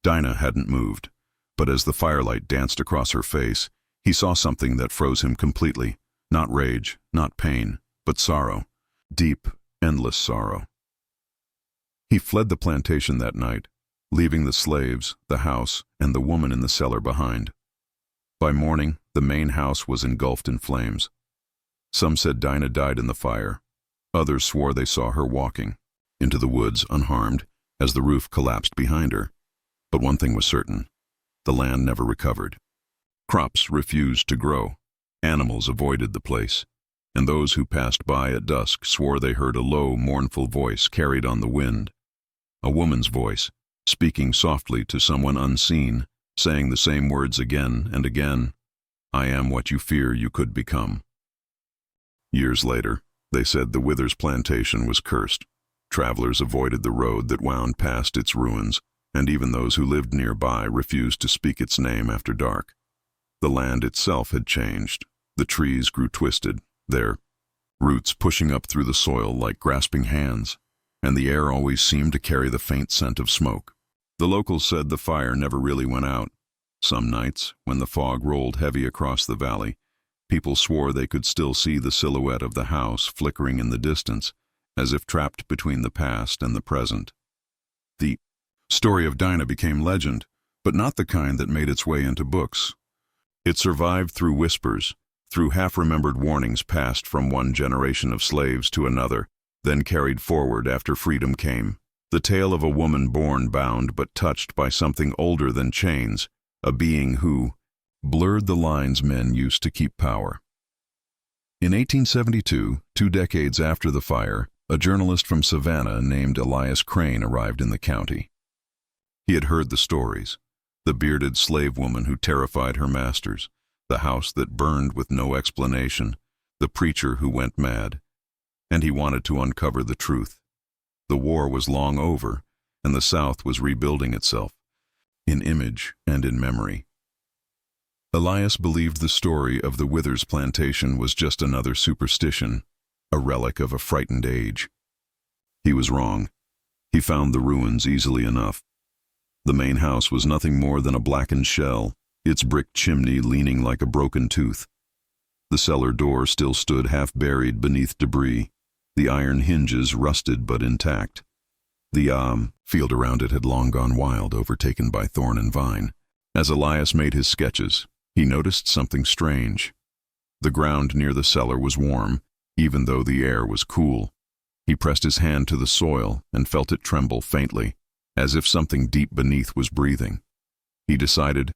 Dinah hadn't moved, but as the firelight danced across her face, he saw something that froze him completely. Not rage, not pain, but sorrow. Deep, endless sorrow. He fled the plantation that night, leaving the slaves, the house, and the woman in the cellar behind. By morning, the main house was engulfed in flames. Some said Dinah died in the fire. Others swore they saw her walking into the woods unharmed as the roof collapsed behind her. But one thing was certain: the land never recovered. Crops refused to grow. Animals avoided the place, and those who passed by at dusk swore they heard a low, mournful voice carried on the wind. A woman's voice, speaking softly to someone unseen, saying the same words again and again: "I am what you fear you could become." Years later, they said the Withers plantation was cursed. Travelers avoided the road that wound past its ruins, and even those who lived nearby refused to speak its name after dark. The land itself had changed. The trees grew twisted, their roots pushing up through the soil like grasping hands, and the air always seemed to carry the faint scent of smoke. The locals said the fire never really went out. Some nights, when the fog rolled heavy across the valley, people swore they could still see the silhouette of the house flickering in the distance, as if trapped between the past and the present. The story of Dinah became legend, but not the kind that made its way into books. It survived through whispers, through half-remembered warnings passed from one generation of slaves to another, then carried forward after freedom came. The tale of a woman born bound but touched by something older than chains, a being who blurred the lines men used to keep power. In 1872, 2 decades after the fire, a journalist from Savannah named Elias Crane arrived in the county. He had heard the stories: the bearded slave woman who terrified her masters, the house that burned with no explanation, the preacher who went mad. And he wanted to uncover the truth. The war was long over, and the South was rebuilding itself, in image and in memory. Elias believed the story of the Withers plantation was just another superstition, a relic of a frightened age. He was wrong. He found the ruins easily enough. The main house was nothing more than a blackened shell, its brick chimney leaning like a broken tooth. The cellar door still stood half-buried beneath debris, the iron hinges rusted but intact. The field around it had long gone wild, overtaken by thorn and vine. As Elias made his sketches, he noticed something strange. The ground near the cellar was warm, even though the air was cool. He pressed his hand to the soil and felt it tremble faintly, as if something deep beneath was breathing. He decided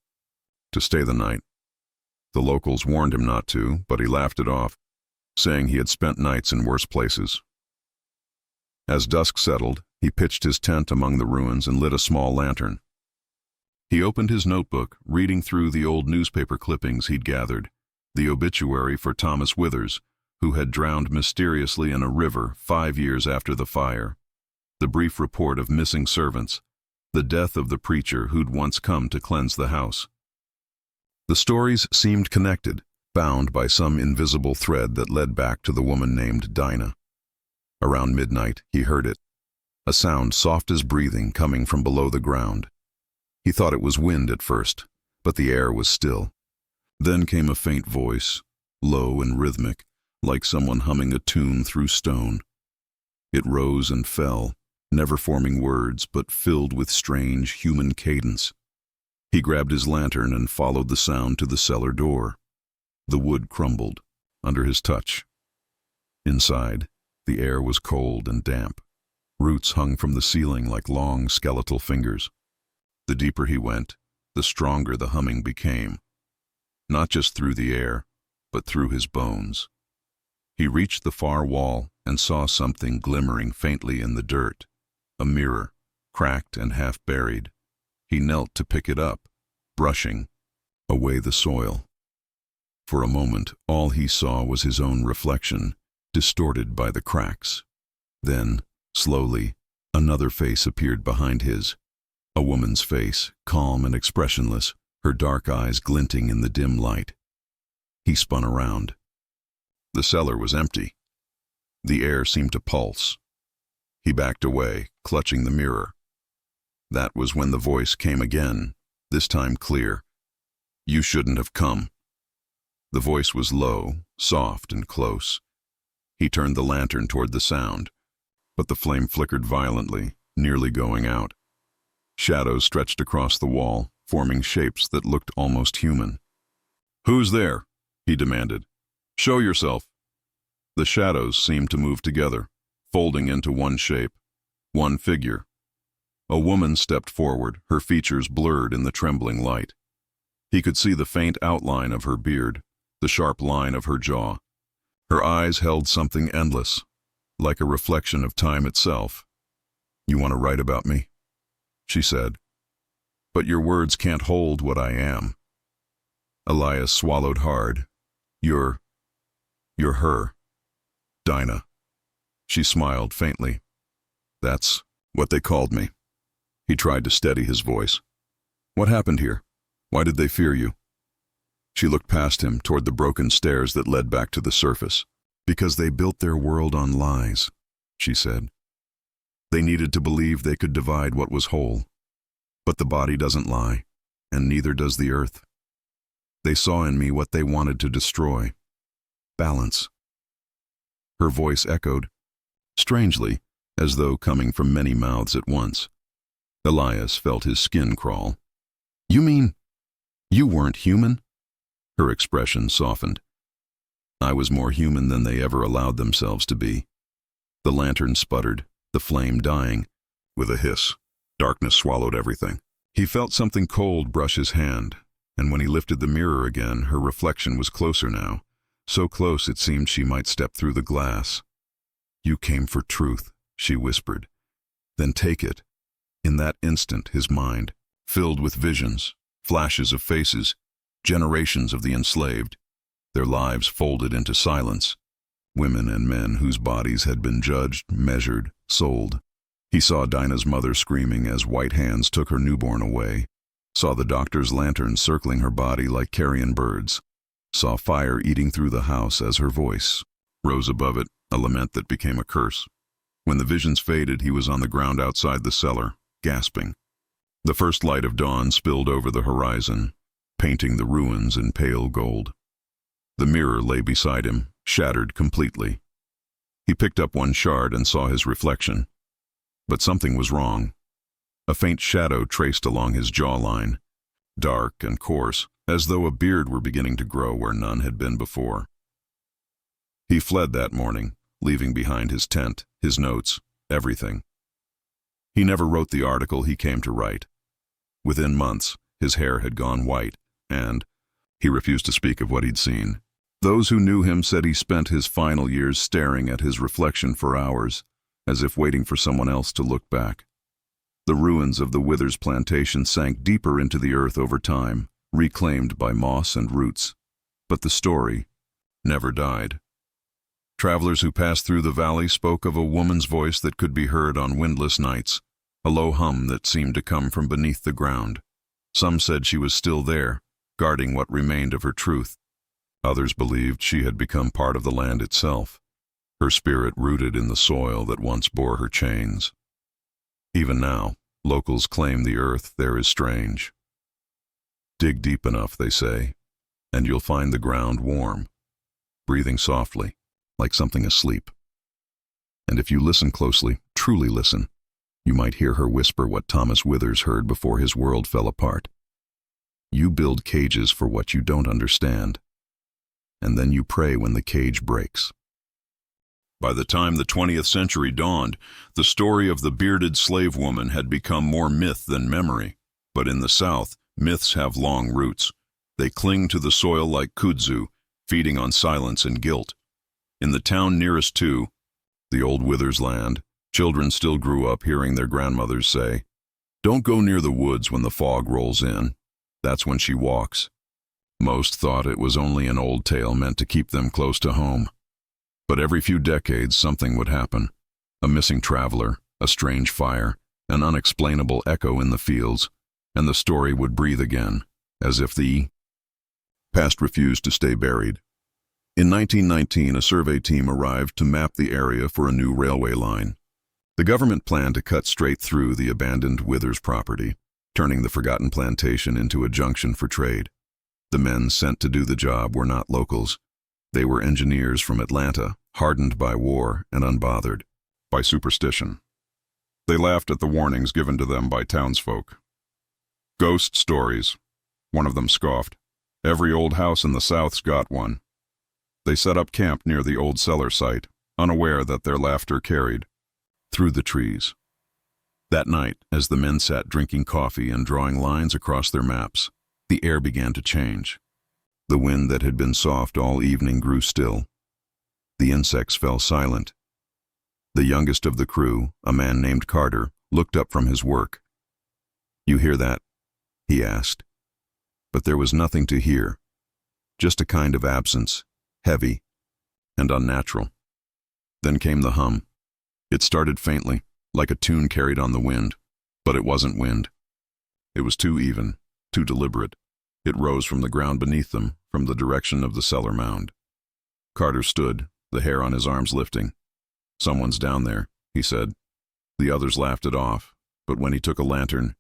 to stay the night. The locals warned him not to, but he laughed it off, saying he had spent nights in worse places. As dusk settled, he pitched his tent among the ruins and lit a small lantern. He opened his notebook, reading through the old newspaper clippings he'd gathered, the obituary for Thomas Withers, who had drowned mysteriously in a river 5 years after the fire, the brief report of missing servants, the death of the preacher who'd once come to cleanse the house. The stories seemed connected, bound by some invisible thread that led back to the woman named Dinah. Around midnight, he heard it, a sound soft as breathing coming from below the ground. He thought it was wind at first, but the air was still. Then came a faint voice, low and rhythmic, like someone humming a tune through stone. It rose and fell, never forming words, but filled with strange human cadence. He grabbed his lantern and followed the sound to the cellar door. The wood crumbled under his touch. Inside, the air was cold and damp. Roots hung from the ceiling like long skeletal fingers. The deeper he went, the stronger the humming became. Not just through the air, but through his bones. He reached the far wall and saw something glimmering faintly in the dirt. A mirror, cracked and half buried. He knelt to pick it up, brushing away the soil. For a moment, all he saw was his own reflection, distorted by the cracks. Then, slowly, another face appeared behind his. A woman's face, calm and expressionless, her dark eyes glinting in the dim light. He spun around. The cellar was empty. The air seemed to pulse. He backed away, clutching the mirror. That was when the voice came again, this time clear. "You shouldn't have come." The voice was low, soft, and close. He turned the lantern toward the sound, but the flame flickered violently, nearly going out. Shadows stretched across the wall, forming shapes that looked almost human. "Who's there?" he demanded. "Show yourself." The shadows seemed to move together, folding into one shape, one figure. A woman stepped forward, her features blurred in the trembling light. He could see the faint outline of her beard, the sharp line of her jaw. Her eyes held something endless, like a reflection of time itself. "You want to write about me?" she said. "But your words can't hold what I am." Elias swallowed hard. You're her. Dinah." She smiled faintly. "That's what they called me." He tried to steady his voice. "What happened here? Why did they fear you?" She looked past him toward the broken stairs that led back to the surface. "Because they built their world on lies," she said. "They needed to believe they could divide what was whole. But the body doesn't lie, and neither does the earth. They saw in me what they wanted to destroy. Balance." Her voice echoed, strangely, as though coming from many mouths at once. Elias felt his skin crawl. "You mean you weren't human?" Her expression softened. "I was more human than they ever allowed themselves to be." The lantern sputtered, the flame dying. With a hiss, darkness swallowed everything. He felt something cold brush his hand, and when he lifted the mirror again, her reflection was closer now, so close it seemed she might step through the glass. "You came for truth," she whispered. "Then take it." In that instant, his mind, filled with visions, flashes of faces, generations of the enslaved, their lives folded into silence, women and men whose bodies had been judged, measured, sold. He saw Dinah's mother screaming as white hands took her newborn away, saw the doctor's lantern circling her body like carrion birds, saw fire eating through the house as her voice rose above it, a lament that became a curse. When the visions faded, he was on the ground outside the cellar, gasping. The first light of dawn spilled over the horizon, painting the ruins in pale gold. The mirror lay beside him, shattered completely. He picked up one shard and saw his reflection. But something was wrong. A faint shadow traced along his jawline, dark and coarse, as though a beard were beginning to grow where none had been before. He fled that morning, leaving behind his tent, his notes, everything. He never wrote the article he came to write. Within months, his hair had gone white, and he refused to speak of what he'd seen. Those who knew him said he spent his final years staring at his reflection for hours, as if waiting for someone else to look back. The ruins of the Withers plantation sank deeper into the earth over time, reclaimed by moss and roots. But the story never died. Travelers who passed through the valley spoke of a woman's voice that could be heard on windless nights, a low hum that seemed to come from beneath the ground. Some said she was still there, guarding what remained of her truth. Others believed she had become part of the land itself, her spirit rooted in the soil that once bore her chains. Even now, Locals claim the earth there is strange. Dig deep enough, they say, and you'll find the ground warm, breathing softly, like something asleep. And if you listen closely, truly listen, you might hear her whisper what Thomas Withers heard before his world fell apart. You build cages for what you don't understand, and then you pray when the cage breaks. By the time the 20th century dawned, the story of the bearded slave woman had become more myth than memory. But in the South, myths have long roots. They cling to the soil like kudzu, feeding on silence and guilt. In the town nearest to, the old Withers land, children still grew up hearing their grandmothers say, "Don't go near the woods when the fog rolls in. That's when she walks." Most thought it was only an old tale meant to keep them close to home. But every few decades something would happen. A missing traveler, a strange fire, an unexplainable echo in the fields, and the story would breathe again, as if the past refused to stay buried. In 1919, a survey team arrived to map the area for a new railway line. The government planned to cut straight through the abandoned Withers property, turning the forgotten plantation into a junction for trade. The men sent to do the job were not locals. They were engineers from Atlanta, hardened by war and unbothered by superstition. They laughed at the warnings given to them by townsfolk. "Ghost stories," one of them scoffed. "Every old house in the South's got one." They set up camp near the old cellar site, unaware that their laughter carried through the trees. That night, as the men sat drinking coffee and drawing lines across their maps, the air began to change. The wind that had been soft all evening grew still. The insects fell silent. The youngest of the crew, a man named Carter, looked up from his work. "You hear that?" he asked. But there was nothing to hear, just a kind of absence, heavy and unnatural. Then came the hum. It started faintly, like a tune carried on the wind, but it wasn't wind. It was too even, too deliberate. It rose from the ground beneath them, from the direction of the cellar mound. Carter stood, the hair on his arms lifting. "Someone's down there," he said. The others laughed it off, but when he took a lantern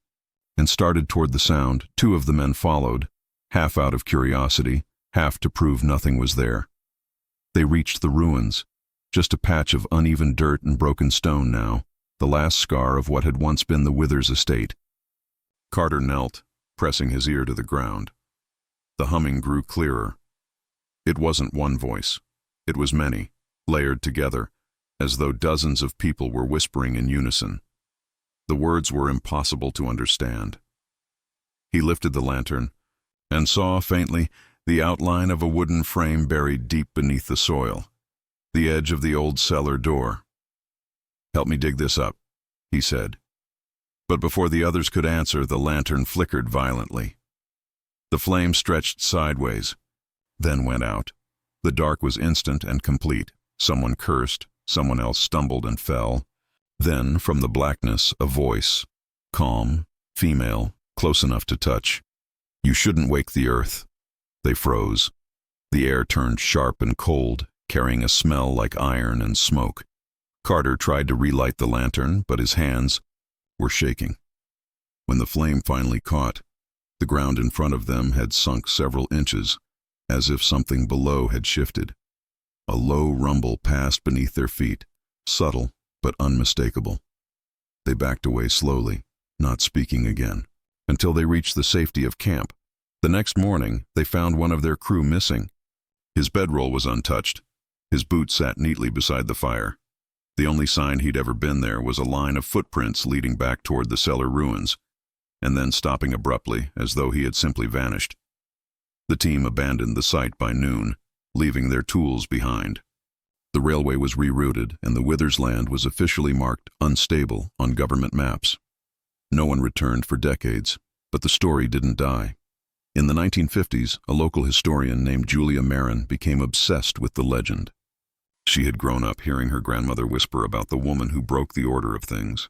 and started toward the sound, two of the men followed, half out of curiosity, half to prove nothing was there. They reached the ruins, just a patch of uneven dirt and broken stone now, the last scar of what had once been the Withers estate. Carter knelt, pressing his ear to the ground. The humming grew clearer. It wasn't one voice. It was many, layered together, as though dozens of people were whispering in unison. The words were impossible to understand. He lifted the lantern and saw, faintly, the outline of a wooden frame buried deep beneath the soil, the edge of the old cellar door. "Help me dig this up," he said. But before the others could answer, the lantern flickered violently. The flame stretched sideways, then went out. The dark was instant and complete. Someone cursed, someone else stumbled and fell. Then, from the blackness, a voice, calm, female, close enough to touch. "You shouldn't wake the earth." They froze. The air turned sharp and cold, carrying a smell like iron and smoke. Carter tried to relight the lantern, but his hands were shaking. When the flame finally caught, the ground in front of them had sunk several inches, as if something below had shifted. A low rumble passed beneath their feet, subtle but unmistakable. They backed away slowly, not speaking again, until they reached the safety of camp. The next morning, they found one of their crew missing. His bedroll was untouched. His boot sat neatly beside the fire. The only sign he'd ever been there was a line of footprints leading back toward the cellar ruins, and then stopping abruptly, as though he had simply vanished. The team abandoned the site by noon, leaving their tools behind. The railway was rerouted, and the Withers land was officially marked unstable on government maps. No one returned for decades, but the story didn't die. In the 1950s, a local historian named Julia Marin became obsessed with the legend. She had grown up hearing her grandmother whisper about the woman who broke the order of things.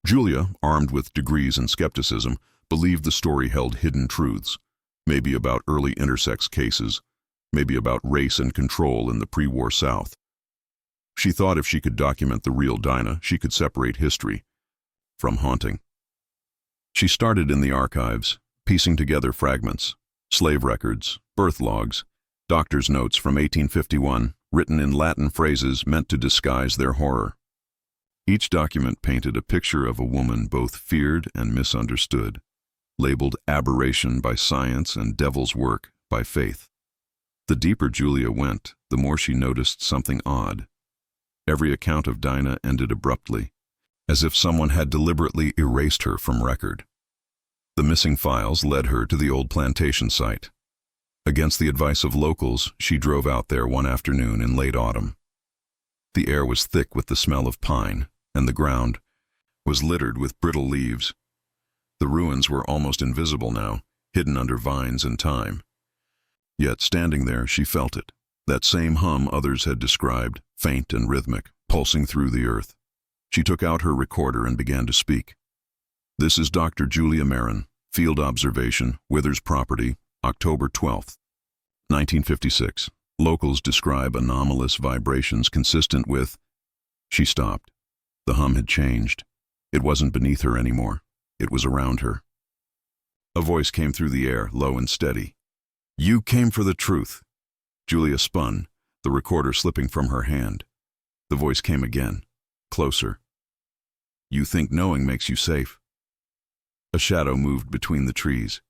Julia, armed with degrees in skepticism, believed the story held hidden truths, maybe about early intersex cases, maybe about race and control in the pre-war South. She thought if she could document the real Dinah, she could separate history from haunting. She started in the archives, piecing together fragments, slave records, birth logs, doctor's notes from 1851, written in Latin phrases meant to disguise their horror. Each document painted a picture of a woman both feared and misunderstood, labeled aberration by science and devil's work by faith. The deeper Julia went, the more she noticed something odd. Every account of Dinah ended abruptly, as if someone had deliberately erased her from record. The missing files led her to the old plantation site. Against the advice of locals, she drove out there one afternoon in late autumn. The air was thick with the smell of pine, and the ground was littered with brittle leaves. The ruins were almost invisible now, hidden under vines and thyme. Yet standing there, she felt it, that same hum others had described, faint and rhythmic, pulsing through the earth. She took out her recorder and began to speak. "This is Dr. Julia Marin, field observation, Withers property, October 12th, 1956. Locals describe anomalous vibrations consistent with..." She stopped. The hum had changed. It wasn't beneath her anymore. It was around her. A voice came through the air, low and steady. "You came for the truth." Julia spun, the recorder slipping from her hand. The voice came again, closer. "You think knowing makes you safe." A shadow moved between the trees.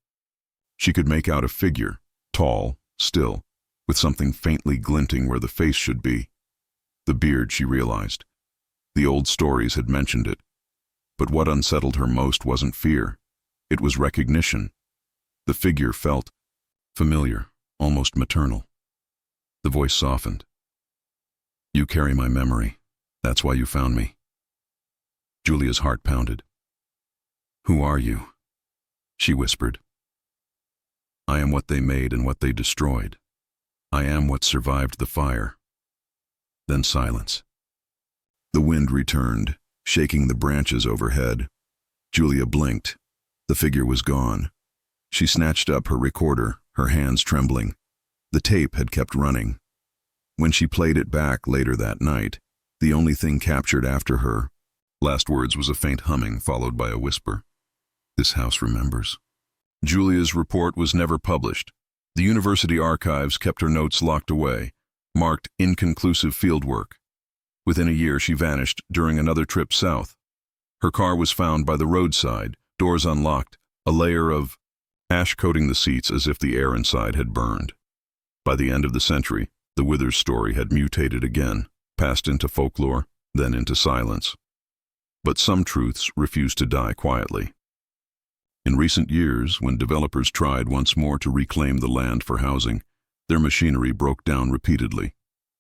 She could make out a figure, tall, still, with something faintly glinting where the face should be. The beard, she realized. The old stories had mentioned it. But what unsettled her most wasn't fear. It was recognition. The figure felt familiar, almost maternal. The voice softened. "You carry my memory. That's why you found me." Julia's heart pounded. "Who are you?" she whispered. "I am what they made and what they destroyed. I am what survived the fire." Then silence. The wind returned, shaking the branches overhead. Julia blinked. The figure was gone. She snatched up her recorder, her hands trembling. The tape had kept running. When she played it back later that night, the only thing captured after her last words was a faint humming followed by a whisper. "This house remembers." Julia's report was never published. The university archives kept her notes locked away, marked inconclusive fieldwork. Within a year, she vanished during another trip south. Her car was found by the roadside, doors unlocked, a layer of ash coating the seats as if the air inside had burned. By the end of the century, the Withers story had mutated again, passed into folklore, then into silence. But some truths refused to die quietly. In recent years, when developers tried once more to reclaim the land for housing, their machinery broke down repeatedly.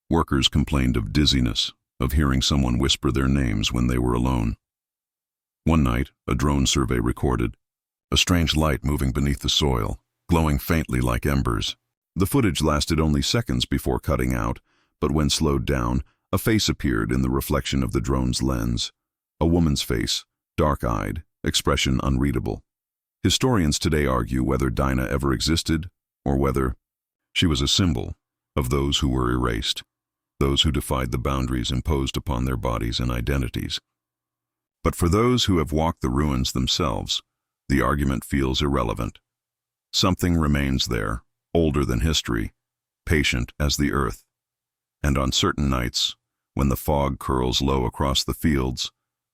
Workers complained of dizziness, of hearing someone whisper their names when they were alone. One night, a drone survey recorded a strange light moving beneath the soil, glowing faintly like embers. The footage lasted only seconds before cutting out, but when slowed down, a face appeared in the reflection of the drone's lens. A woman's face, dark-eyed, expression unreadable. Historians today argue whether Dinah ever existed, or whether she was a symbol of those who were erased, those who defied the boundaries imposed upon their bodies and identities. But for those who have walked the ruins themselves, the argument feels irrelevant. Something remains there, older than history, patient as the earth. And on certain nights, when the fog curls low across the fields,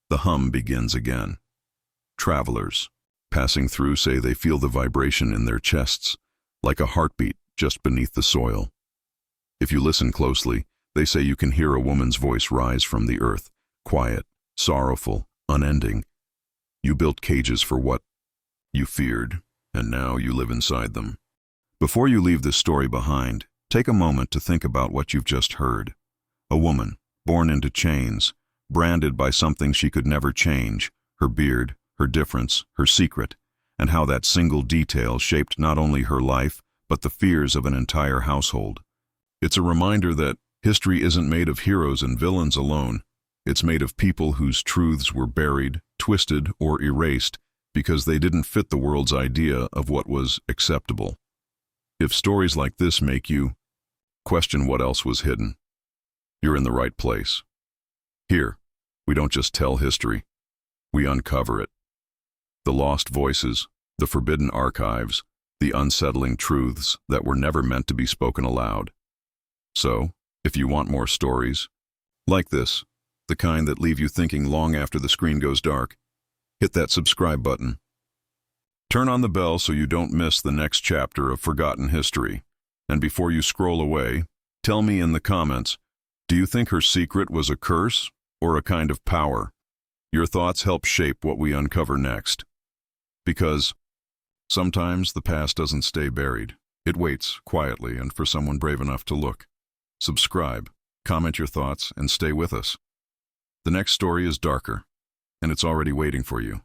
the hum begins again. Travelers, passing through, say they feel the vibration in their chests, like a heartbeat just beneath the soil. If you listen closely, they say you can hear a woman's voice rise from the earth, quiet, sorrowful, unending. You built cages for what you feared, and now you live inside them. Before you leave this story behind, take a moment to think about what you've just heard. A woman, born into chains, branded by something she could never change, her beard, her difference, her secret, and how that single detail shaped not only her life, but the fears of an entire household. It's a reminder that history isn't made of heroes and villains alone. It's made of people whose truths were buried, twisted, or erased because they didn't fit the world's idea of what was acceptable. If stories like this make you question what else was hidden, you're in the right place. Here, we don't just tell history, we uncover it. The lost voices, the forbidden archives, the unsettling truths that were never meant to be spoken aloud. So, if you want more stories, like this, the kind that leave you thinking long after the screen goes dark, hit that subscribe button. Turn on the bell so you don't miss the next chapter of forgotten history. And before you scroll away, tell me in the comments, do you think her secret was a curse or a kind of power? Your thoughts help shape what we uncover next. Because sometimes the past doesn't stay buried. It waits quietly and for someone brave enough to look. Subscribe, comment your thoughts, and stay with us. The next story is darker, and it's already waiting for you.